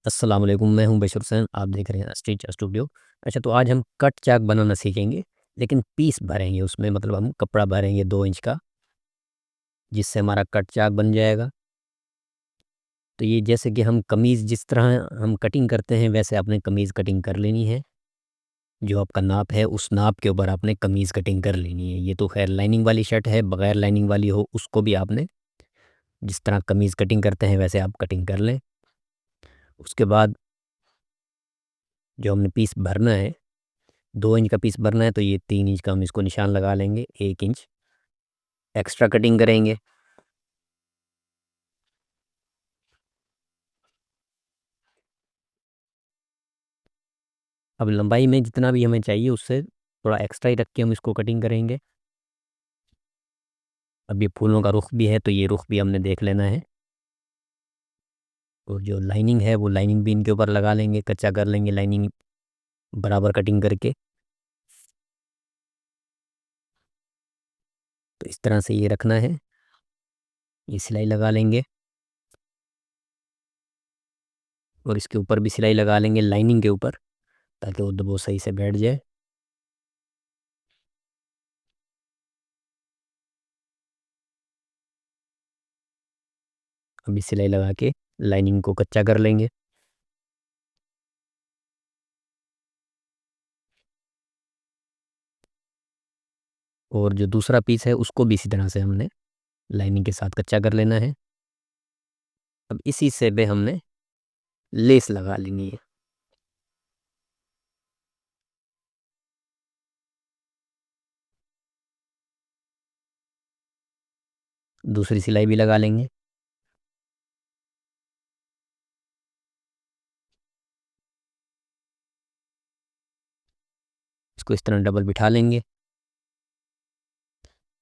अस्सलाम वालेकुम, मैं हूं बशर हुसैन। आप देख रहे हैं स्टिच स्टूडियो। अच्छा, तो आज हम कट चाक बनाना सीखेंगे, लेकिन पीस भरेंगे उसमें, मतलब हम कपड़ा भरेंगे 2 इंच का, जिससे हमारा कट चाक बन जाएगा। तो ये जैसे कि हम कमीज़ जिस तरह हम कटिंग करते हैं, वैसे आपने कमीज़ कटिंग कर लेनी है। जो आपका नाप है उस नाप के ऊपर आपने कमीज़ कटिंग कर लेनी है। ये तो खैर लाइनिंग वाली शर्ट है, बगैर लाइनिंग वाली हो उसको भी आपने जिस तरह कमीज़ कटिंग करते हैं वैसे आप कटिंग कर लें। उसके बाद जो हमने पीस भरना है, 2 इंच का पीस भरना है, तो ये 3 इंच का हम इसको निशान लगा लेंगे। 1 इंच एक्स्ट्रा कटिंग करेंगे। अब लंबाई में जितना भी हमें चाहिए उससे थोड़ा एक्स्ट्रा ही रख के हम इसको कटिंग करेंगे। अब ये फूलों का रुख भी है, तो ये रुख भी हमने देख लेना है। और जो लाइनिंग है वो लाइनिंग भी इनके ऊपर लगा लेंगे, कच्चा कर लेंगे लाइनिंग बराबर कटिंग करके। तो इस तरह से ये रखना है। ये सिलाई लगा लेंगे और इसके ऊपर भी सिलाई लगा लेंगे लाइनिंग के ऊपर, ताकि वो सही से बैठ जाए। अभी सिलाई लगा के लाइनिंग को कच्चा कर लेंगे। और जो दूसरा पीस है उसको भी इसी तरह से हमने लाइनिंग के साथ कच्चा कर लेना है। अब इसी से भी हमने लेस लगा लेनी है। दूसरी सिलाई भी लगा लेंगे। इसको इस तरह डबल बिठा लेंगे।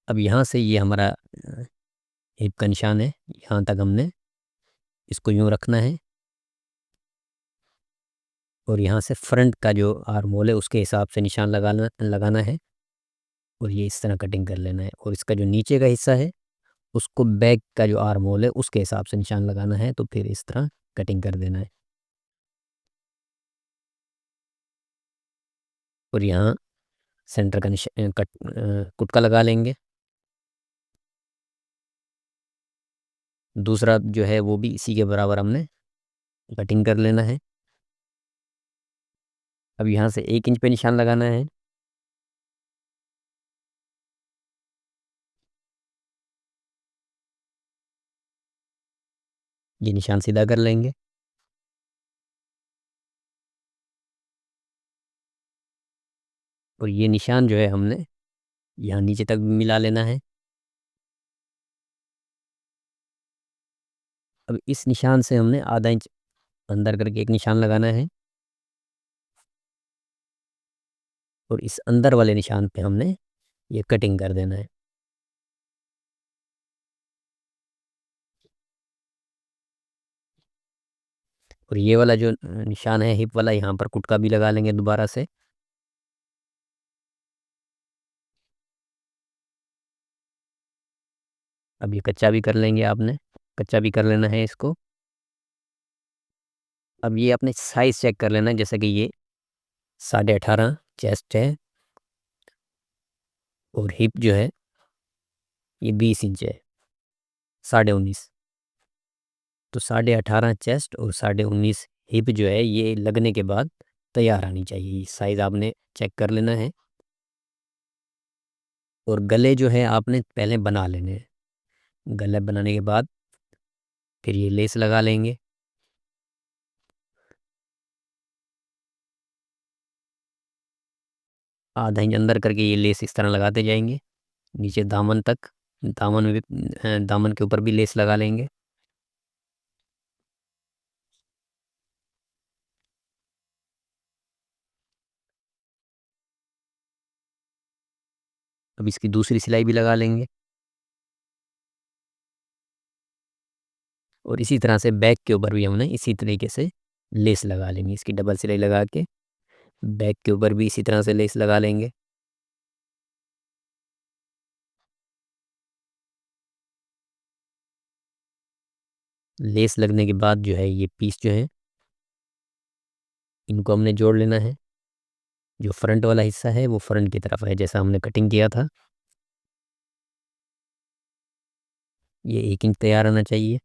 अब यहाँ से ये हमारा हिप का निशान है, यहाँ तक हमने इसको यूँ रखना है। और यहाँ से फ्रंट का जो आर्म होल है उसके हिसाब से निशान लगाना लगाना है। और ये इस तरह कटिंग कर लेना है। और इसका जो नीचे का हिस्सा है उसको बैक का जो आर्म होल है उसके हिसाब से निशान लगाना है। तो फिर इस तरह कटिंग कर देना है। और यहाँ सेंटर का कुटका लगा लेंगे। दूसरा जो है वो भी इसी के बराबर हमने कटिंग कर लेना है। अब यहाँ से 1 इंच पे निशान लगाना है। ये निशान सीधा कर लेंगे। और ये निशान जो है हमने यहाँ नीचे तक मिला लेना है। अब इस निशान से हमने आधा इंच अंदर करके एक निशान लगाना है। और इस अंदर वाले निशान पे हमने ये कटिंग कर देना है। और ये वाला जो निशान है हिप वाला, यहाँ पर कुटका भी लगा लेंगे दोबारा से। अब ये कच्चा भी कर लेंगे, आपने कच्चा भी कर लेना है इसको। अब ये अपने साइज़ चेक कर लेना है, जैसे कि ये 18.5 चेस्ट है और हिप जो है ये 20 इंच है, 19.5। तो 18.5 चेस्ट और 19.5 हिप जो है ये लगने के बाद तैयार आनी चाहिए। साइज़ आपने चेक कर लेना है। और गले जो है आपने पहले बना लेने हैं। गले बनाने के बाद फिर ये लेस लगा लेंगे। आधा इंच अंदर करके ये लेस इस तरह लगाते जाएंगे नीचे दामन तक। दामन में भी दामन के ऊपर भी लेस लगा लेंगे। अब इसकी दूसरी सिलाई भी लगा लेंगे। और इसी तरह से बैक के ऊपर भी हमने इसी तरीके से लेस लगा लेंगे। इसकी डबल सिलाई लगा के बैक के ऊपर भी इसी तरह से लेस लगा लेंगे। लेस लगने के बाद जो है ये पीस जो है इनको हमने जोड़ लेना है। जो फ्रंट वाला हिस्सा है वो फ्रंट की तरफ है, जैसा हमने कटिंग किया था। ये 1 इंच तैयार आना चाहिए।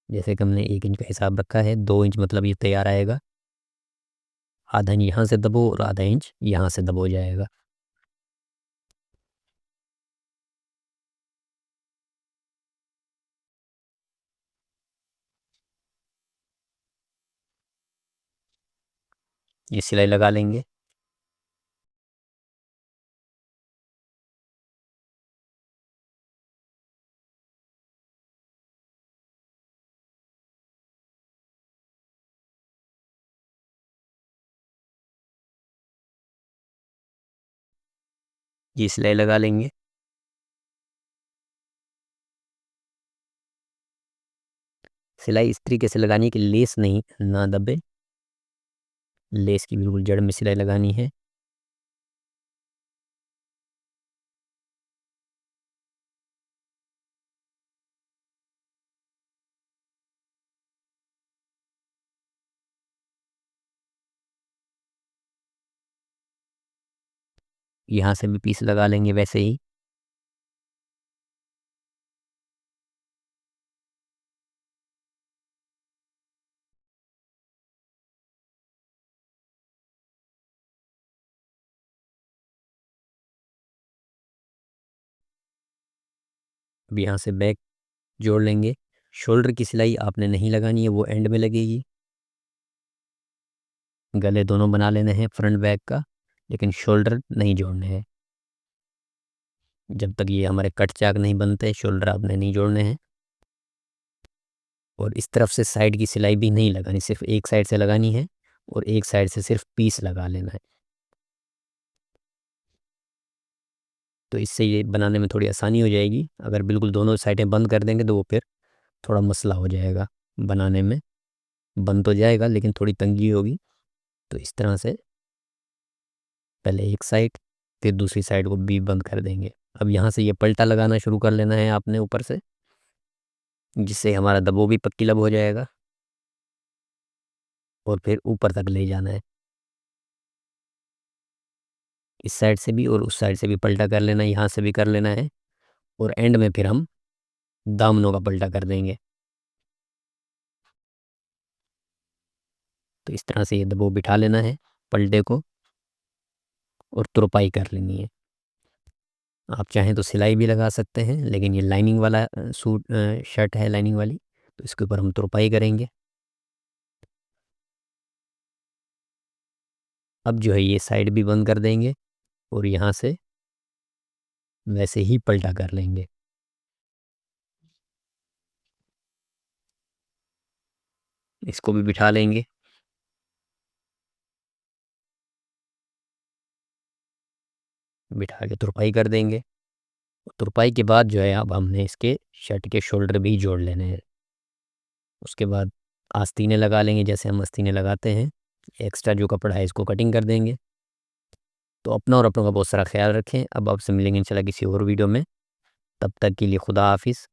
जैसे कि हमने 1 इंच का हिसाब रखा है, 2 इंच मतलब ये तैयार आएगा। आधा इंच यहाँ से दबो और आधा इंच यहाँ से दबो जाएगा। ये सिलाई लगा लेंगे। ये सिलाई लगा लेंगे। सिलाई इस तरीके से लगानी है कि लेस नहीं ना दबे। लेस की बिल्कुल जड़ में सिलाई लगानी है। यहाँ से भी पीस लगा लेंगे वैसे ही। अब यहाँ से बैक जोड़ लेंगे। शोल्डर की सिलाई आपने नहीं लगानी है, वो एंड में लगेगी। गले दोनों बना लेने हैं फ्रंट बैक का, लेकिन शोल्डर नहीं जोड़ने हैं। जब तक ये हमारे कट चाक नहीं बनते शोल्डर आपने नहीं जोड़ने हैं। और इस तरफ से साइड की सिलाई भी नहीं लगानी, सिर्फ एक साइड से लगानी है और एक साइड से सिर्फ पीस लगा लेना है। तो इससे ये बनाने में थोड़ी आसानी हो जाएगी। अगर बिल्कुल दोनों साइडें बंद कर देंगे तो वो फिर थोड़ा मसला हो जाएगा बनाने में। बन तो जाएगा लेकिन थोड़ी तंगी होगी। तो इस तरह से पहले एक साइड फिर दूसरी साइड को भी बंद कर देंगे। अब यहाँ से ये पलटा लगाना शुरू कर लेना है आपने ऊपर से, जिससे हमारा दबो भी पक्की लब हो जाएगा और फिर ऊपर तक ले जाना है। इस साइड से भी और उस साइड से भी पलटा कर लेना है, यहाँ से भी कर लेना है। और एंड में फिर हम दामनों का पलटा कर देंगे। तो इस तरह से ये दबो बिठा लेना है पलटे को और तुरपाई कर लेनी है। आप चाहें तो सिलाई भी लगा सकते हैं, लेकिन ये लाइनिंग वाला सूट शर्ट है लाइनिंग वाली, तो इसके ऊपर हम तुरपाई करेंगे। अब जो है ये साइड भी बंद कर देंगे और यहाँ से वैसे ही पलटा कर लेंगे। इसको भी बिठा लेंगे। बिठा के तुरपाई कर देंगे। तुरपाई के बाद जो है अब हमने इसके शर्ट के शोल्डर भी जोड़ लेने हैं। उसके बाद आस्तीनें लगा लेंगे, जैसे हम आस्तीनें लगाते हैं। एक्स्ट्रा जो कपड़ा है इसको कटिंग कर देंगे। तो अपना और अपनों का बहुत सारा ख्याल रखें। अब आपसे मिलेंगे इंशाल्लाह किसी और वीडियो में। तब तक के लिए खुदा हाफिज़।